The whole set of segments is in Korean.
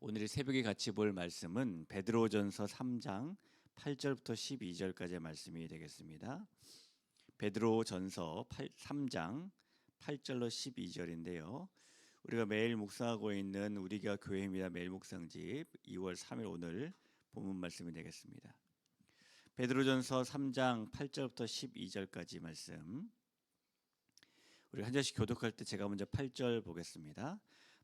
오늘 새벽에 같이 볼 말씀은 베드로전서 3장 8절부터 12절까지의 말씀이 되겠습니다. 베드로전서 3장 8절로 12절인데요. 우리가 매일 묵상하고 있는 우리가 교회입니다. 매일 묵상집 2월 3일 오늘 본문 말씀이 되겠습니다. 베드로전서 3장 8절부터 12절까지 말씀. 우리 한 절씩 교독할 때 제가 먼저 8절 보겠습니다.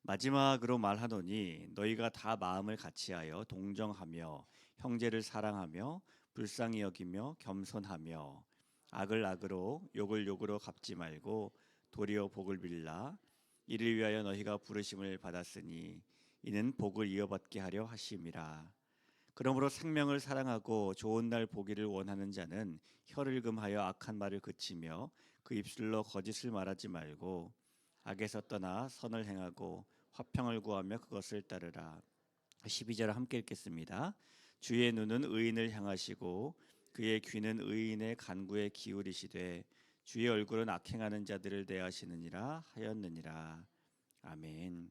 마지막으로 말하노니 너희가 다 마음을 같이하여 동정하며 형제를 사랑하며 불쌍히 여기며 겸손하며 악을 악으로 욕을 욕으로 갚지 말고 도리어 복을 빌라. 이를 위하여 너희가 부르심을 받았으니 이는 복을 이어받게 하려 하심이라. 그러므로 생명을 사랑하고 좋은 날 보기를 원하는 자는 혀를 금하여 악한 말을 그치며 그 입술로 거짓을 말하지 말고 악에서 떠나 선을 행하고 화평을 구하며 그것을 따르라. 12절 함께 읽겠습니다. 주의 눈은 의인을 향하시고 그의 귀는 의인의 간구에 기울이시되 주의 얼굴은 악행하는 자들을 대하시느니라 하였느니라. 아멘.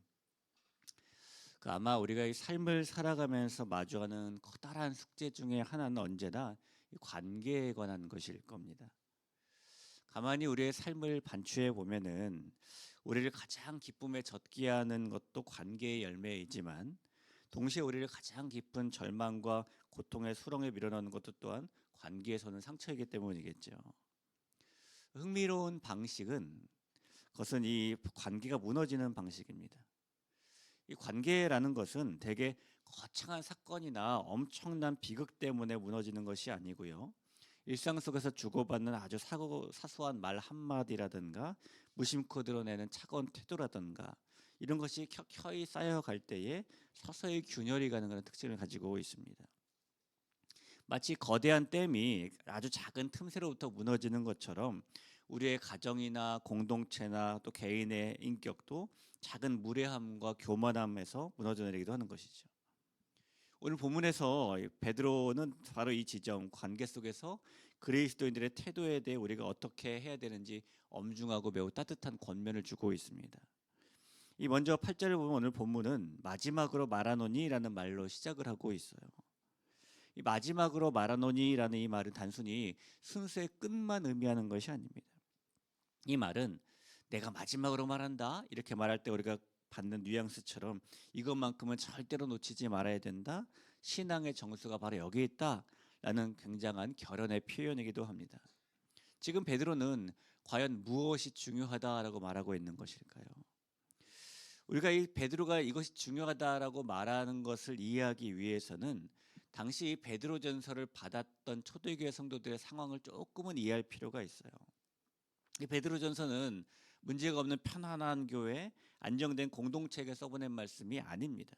아마 우리가 이 삶을 살아가면서 마주하는 커다란 숙제 중에 하나는 언제나 이 관계에 관한 것일 겁니다. 가만히 우리의 삶을 반추해 보면은 우리를 가장 기쁨에 젖게 하는 것도 관계의 열매이지만 동시에 우리를 가장 깊은 절망과 고통의 수렁에 밀어넣는 것도 또한 관계에서는 상처이기 때문이겠죠. 흥미로운 방식은 그것은 이 관계가 무너지는 방식입니다. 이 관계라는 것은 대개 거창한 사건이나 엄청난 비극 때문에 무너지는 것이 아니고요. 일상 속에서 주고받는 아주 사소한 말 한마디라든가 무심코 드러내는 차가운 태도라든가 이런 것이 켜켜이 쌓여갈 때에 서서히 균열이 가는 그런 특징을 가지고 있습니다. 마치 거대한 댐이 아주 작은 틈새로부터 무너지는 것처럼 우리의 가정이나 공동체나 또 개인의 인격도 작은 무례함과 교만함에서 무너져 내리기도 하는 것이죠. 오늘 본문에서 베드로는 바로 이 지점, 관계 속에서 그리스도인들의 태도에 대해 우리가 어떻게 해야 되는지 엄중하고 매우 따뜻한 권면을 주고 있습니다. 이 먼저 8절을 보면 오늘 본문은 마지막으로 말하노니라는 말로 시작을 하고 있어요. 이 마지막으로 말하노니라는 이 말은 단순히 순서의 끝만 의미하는 것이 아닙니다. 이 말은 내가 마지막으로 말한다 이렇게 말할 때 우리가 받는 뉘앙스처럼 이것만큼은 절대로 놓치지 말아야 된다. 신앙의 정수가 바로 여기에 있다라는 굉장한 결연의 표현이기도 합니다. 지금 베드로는 과연 무엇이 중요하다라고 말하고 있는 것일까요? 우리가 이 베드로가 이것이 중요하다라고 말하는 것을 이해하기 위해서는 당시 베드로전서를 받았던 초대교회 성도들의 상황을 조금은 이해할 필요가 있어요. 이 베드로전서는 문제가 없는 편안한 교회, 안정된 공동체에게 써보낸 말씀이 아닙니다.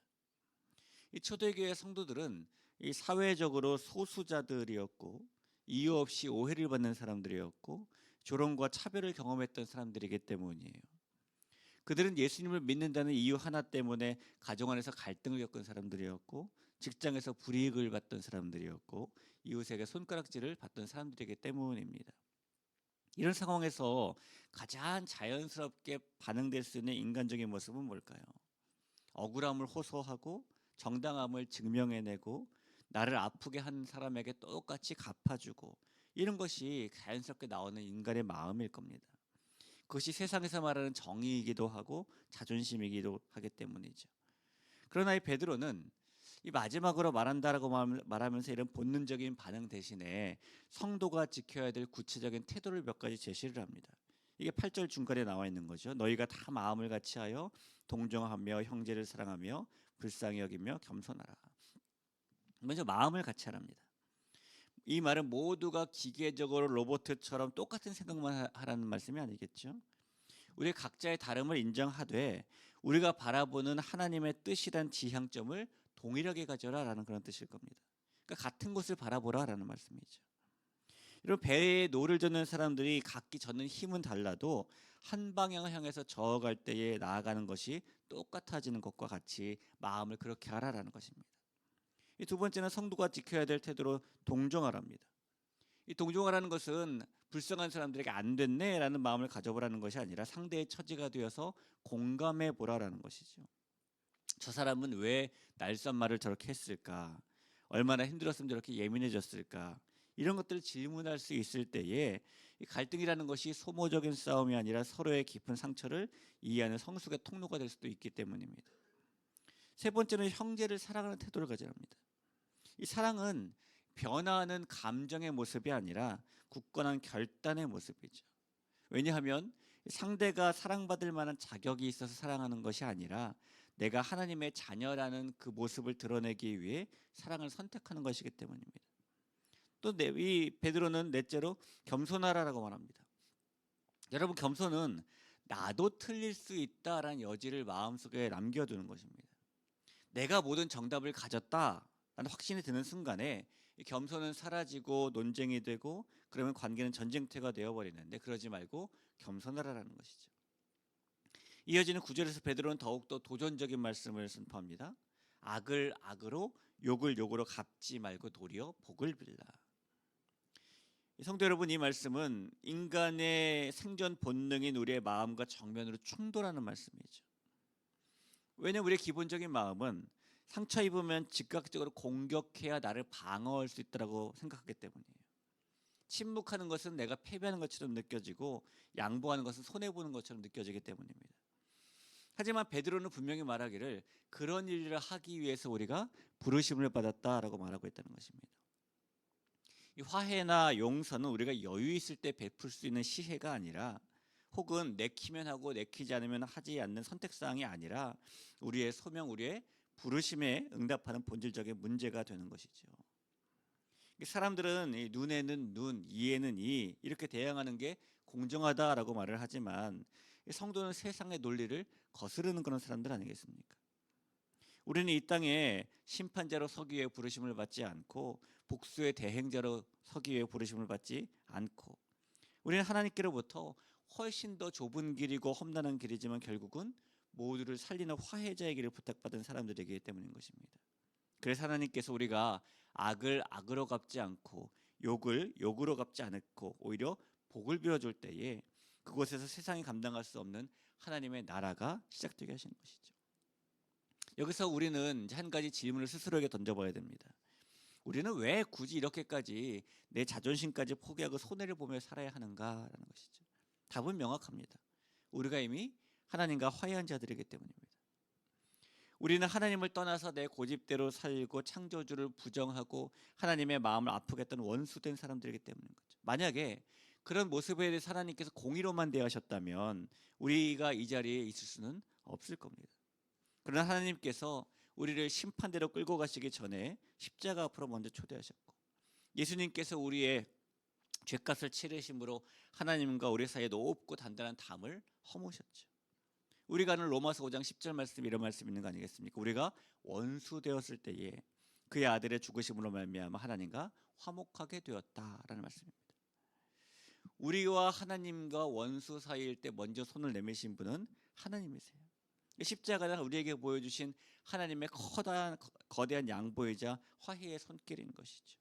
이 초대교회 성도들은 이 사회적으로 소수자들이었고 이유 없이 오해를 받는 사람들이었고 조롱과 차별을 경험했던 사람들이기 때문이에요. 그들은 예수님을 믿는다는 이유 하나 때문에 가정 안에서 갈등을 겪은 사람들이었고 직장에서 불이익을 받던 사람들이었고 이웃에게 손가락질을 받던 사람들이기 때문입니다. 이런 상황에서 가장 자연스럽게 반응될 수 있는 인간적인 모습은 뭘까요? 억울함을 호소하고 정당함을 증명해내고 나를 아프게 한 사람에게 똑같이 갚아주고 이런 것이 자연스럽게 나오는 인간의 마음일 겁니다. 그것이 세상에서 말하는 정의이기도 하고 자존심이기도 하기 때문이죠. 그러나 이 베드로는 이 마지막으로 말한다라고 말하면서 이런 본능적인 반응 대신에 성도가 지켜야 될 구체적인 태도를 몇 가지 제시를 합니다. 이게 8절 중간에 나와 있는 거죠. 너희가 다 마음을 같이하여 동정하며 형제를 사랑하며 불쌍히 여기며 겸손하라. 먼저 마음을 같이 하랍니다. 이 말은 모두가 기계적으로 로봇처럼 똑같은 생각만 하라는 말씀이 아니겠죠. 우리 각자의 다름을 인정하되 우리가 바라보는 하나님의 뜻이란 지향점을 동일하게 가져라라는 그런 뜻일 겁니다. 그러니까 같은 곳을 바라보라라는 말씀이죠. 이런 배에 노를 젓는 사람들이 각기 젓는 힘은 달라도 한 방향을 향해서 저어갈 때에 나아가는 것이 똑같아지는 것과 같이 마음을 그렇게 하라라는 것입니다. 이 두 번째는 성도가 지켜야 될 태도로 동정하랍니다. 이 동정하라는 것은 불쌍한 사람들에게 안 됐네라는 마음을 가져보라는 것이 아니라 상대의 처지가 되어서 공감해 보라라는 것이죠. 저 사람은 왜 날선말을 저렇게 했을까? 얼마나 힘들었으면 저렇게 예민해졌을까? 이런 것들을 질문할 수 있을 때에 이 갈등이라는 것이 소모적인 싸움이 아니라 서로의 깊은 상처를 이해하는 성숙의 통로가 될 수도 있기 때문입니다. 세 번째는 형제를 사랑하는 태도를 가져야 합니다. 이 사랑은 변화하는 감정의 모습이 아니라 굳건한 결단의 모습이죠. 왜냐하면 상대가 사랑받을 만한 자격이 있어서 사랑하는 것이 아니라 내가 하나님의 자녀라는 그 모습을 드러내기 위해 사랑을 선택하는 것이기 때문입니다. 또 이 베드로는 넷째로 겸손하라라고 말합니다. 여러분, 겸손은 나도 틀릴 수 있다라는 여지를 마음속에 남겨두는 것입니다. 내가 모든 정답을 가졌다라는 확신이 드는 순간에 이 겸손은 사라지고 논쟁이 되고 그러면 관계는 전쟁터가 되어버리는데, 그러지 말고 겸손하라는 것이죠. 이어지는 9절에서 베드로는 더욱더 도전적인 말씀을 선포합니다. 악을 악으로 욕을 욕으로 갚지 말고 도리어 복을 빌라. 성도 여러분, 이 말씀은 인간의 생존 본능인 우리의 마음과 정면으로 충돌하는 말씀이죠. 왜냐하면 우리의 기본적인 마음은 상처 입으면 즉각적으로 공격해야 나를 방어할 수 있다고 생각하기 때문이에요. 침묵하는 것은 내가 패배하는 것처럼 느껴지고 양보하는 것은 손해보는 것처럼 느껴지기 때문입니다. 하지만 베드로는 분명히 말하기를 그런 일을 하기 위해서 우리가 부르심을 받았다라고 말하고 있다는 것입니다. 이 화해나 용서는 우리가 여유 있을 때 베풀 수 있는 시혜가 아니라, 혹은 내키면 하고 내키지 않으면 하지 않는 선택사항이 아니라 우리의 소명, 우리의 부르심에 응답하는 본질적인 문제가 되는 것이죠. 사람들은 눈에는 눈, 이에는 이 이렇게 대항하는 게 공정하다라고 말을 하지만 성도는 세상의 논리를 거스르는 그런 사람들 아니겠습니까? 우리는 이 땅에 심판자로 서기 위해 부르심을 받지 않고 복수의 대행자로 서기 위해 부르심을 받지 않고, 우리는 하나님께로부터 훨씬 더 좁은 길이고 험난한 길이지만 결국은 모두를 살리는 화해자의 길을 부탁받은 사람들이기 때문인 것입니다. 그래서 하나님께서 우리가 악을 악으로 갚지 않고 욕을 욕으로 갚지 않고 오히려 복을 빌어줄 때에 그곳에서 세상이 감당할 수 없는 하나님의 나라가 시작되게 하시는 것이죠. 여기서 우리는 한 가지 질문을 스스로에게 던져봐야 됩니다. 우리는 왜 굳이 이렇게까지 내 자존심까지 포기하고 손해를 보며 살아야 하는가라는 것이죠. 답은 명확합니다. 우리가 이미 하나님과 화해한 자들이기 때문입니다. 우리는 하나님을 떠나서 내 고집대로 살고 창조주를 부정하고 하나님의 마음을 아프게 했던 원수된 사람들이기 때문인 거죠. 만약에 그런 모습에 대해서 하나님께서 공의로만 대하셨다면 우리가 이 자리에 있을 수는 없을 겁니다. 그러나 하나님께서 우리를 심판대로 끌고 가시기 전에 십자가 앞으로 먼저 초대하셨고, 예수님께서 우리의 죄값을 치르심으로 하나님과 우리 사이에 높고 단단한 담을 허무셨죠. 우리가 아는 로마서 5장 10절 말씀, 이런 말씀 있는 거 아니겠습니까? 우리가 원수 되었을 때에 그의 아들의 죽으심으로 말미암아 하나님과 화목하게 되었다라는 말씀입니다. 우리와 하나님과 원수 사이일 때 먼저 손을 내미신 분은 하나님이세요. 십자가는 우리에게 보여주신 하나님의 거대한 양보이자 화해의 손길인 것이죠.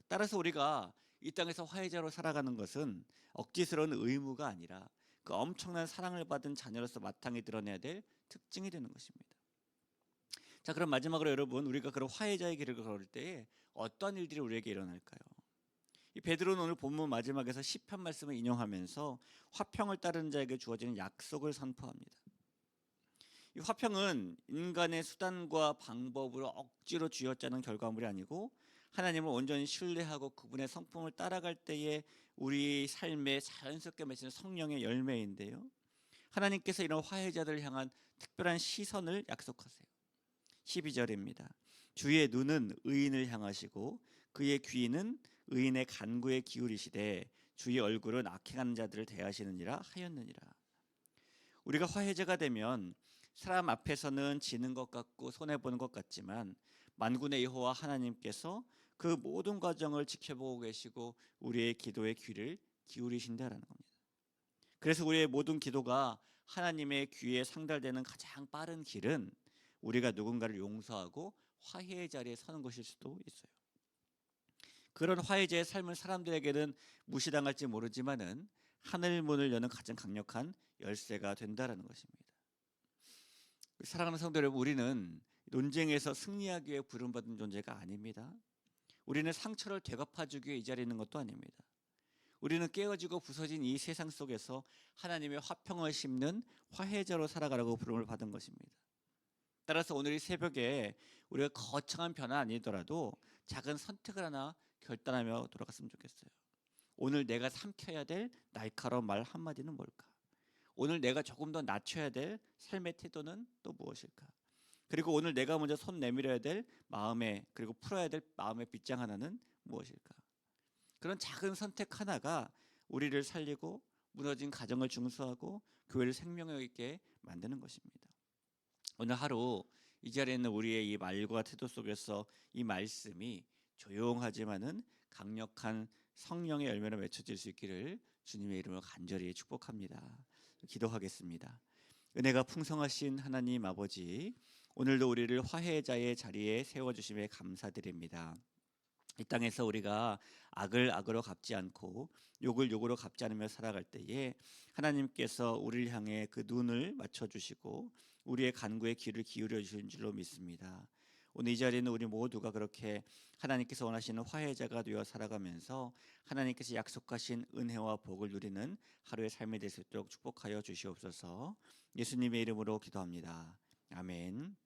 따라서 우리가 이 땅에서 화해자로 살아가는 것은 억지스러운 의무가 아니라 그 엄청난 사랑을 받은 자녀로서 마땅히 드러내야 될 특징이 되는 것입니다. 자, 그럼 마지막으로 여러분, 우리가 그런 화해자의 길을 걸을 때에 어떤 일들이 우리에게 일어날까요? 이 베드로는 오늘 본문 마지막에서 시편 말씀을 인용하면서 화평을 따르는 자에게 주어지는 약속을 선포합니다. 이 화평은 인간의 수단과 방법으로 억지로 쥐어짜는 결과물이 아니고 하나님을 온전히 신뢰하고 그분의 성품을 따라갈 때에 우리 삶에 자연스럽게 맺히는 성령의 열매인데요, 하나님께서 이런 화해자들을 향한 특별한 시선을 약속하세요. 12절입니다. 주의 눈은 의인을 향하시고 그의 귀는 의인의 간구에 기울이시되 주의 얼굴은 악행하는 자들을 대하시느니라 하였느니라. 우리가 화해자가 되면 사람 앞에서는 지는 것 같고 손해보는 것 같지만 만군의 여호와 하나님께서 그 모든 과정을 지켜보고 계시고 우리의 기도에 귀를 기울이신다라는 겁니다. 그래서 우리의 모든 기도가 하나님의 귀에 상달되는 가장 빠른 길은 우리가 누군가를 용서하고 화해의 자리에 서는 것일 수도 있어요. 그런 화해자의 삶은 사람들에게는 무시당할지 모르지만은 하늘 문을 여는 가장 강력한 열쇠가 된다라는 것입니다. 사랑하는 성도 여러분, 우리는 논쟁에서 승리하기 위해 부름받은 존재가 아닙니다. 우리는 상처를 되갚아주기 위해 이 자리에 있는 것도 아닙니다. 우리는 깨어지고 부서진 이 세상 속에서 하나님의 화평을 심는 화해자로 살아가라고 부름을 받은 것입니다. 따라서 오늘 이 새벽에 우리가 거창한 변화 아니더라도 작은 선택을 하나 결단하며 돌아갔으면 좋겠어요. 오늘 내가 삼켜야 될 날카로운 말 한마디는 뭘까? 오늘 내가 조금 더 낮춰야 될 삶의 태도는 또 무엇일까? 그리고 오늘 내가 먼저 손 내밀어야 될 마음의, 그리고 풀어야 될 마음의 빗장 하나는 무엇일까? 그런 작은 선택 하나가 우리를 살리고 무너진 가정을 중수하고 교회를 생명력 있게 만드는 것입니다. 오늘 하루 이 자리에 있는 우리의 이 말과 태도 속에서 이 말씀이 조용하지만은 강력한 성령의 열매로 맺혀질 수 있기를 주님의 이름으로 간절히 축복합니다. 기도하겠습니다. 은혜가 풍성하신 하나님 아버지, 오늘도 우리를 화해자의 자리에 세워주심에 감사드립니다. 이 땅에서 우리가 악을 악으로 갚지 않고 욕을 욕으로 갚지 않으며 살아갈 때에 하나님께서 우리를 향해 그 눈을 맞춰주시고 우리의 간구에 귀를 기울여 주신 줄로 믿습니다. 오늘 이 자리에는 우리 모두가 그렇게 하나님께서 원하시는 화해자가 되어 살아가면서 하나님께서 약속하신 은혜와 복을 누리는 하루의 삶이 될 수 있도록 축복하여 주시옵소서. 예수님의 이름으로 기도합니다. 아멘.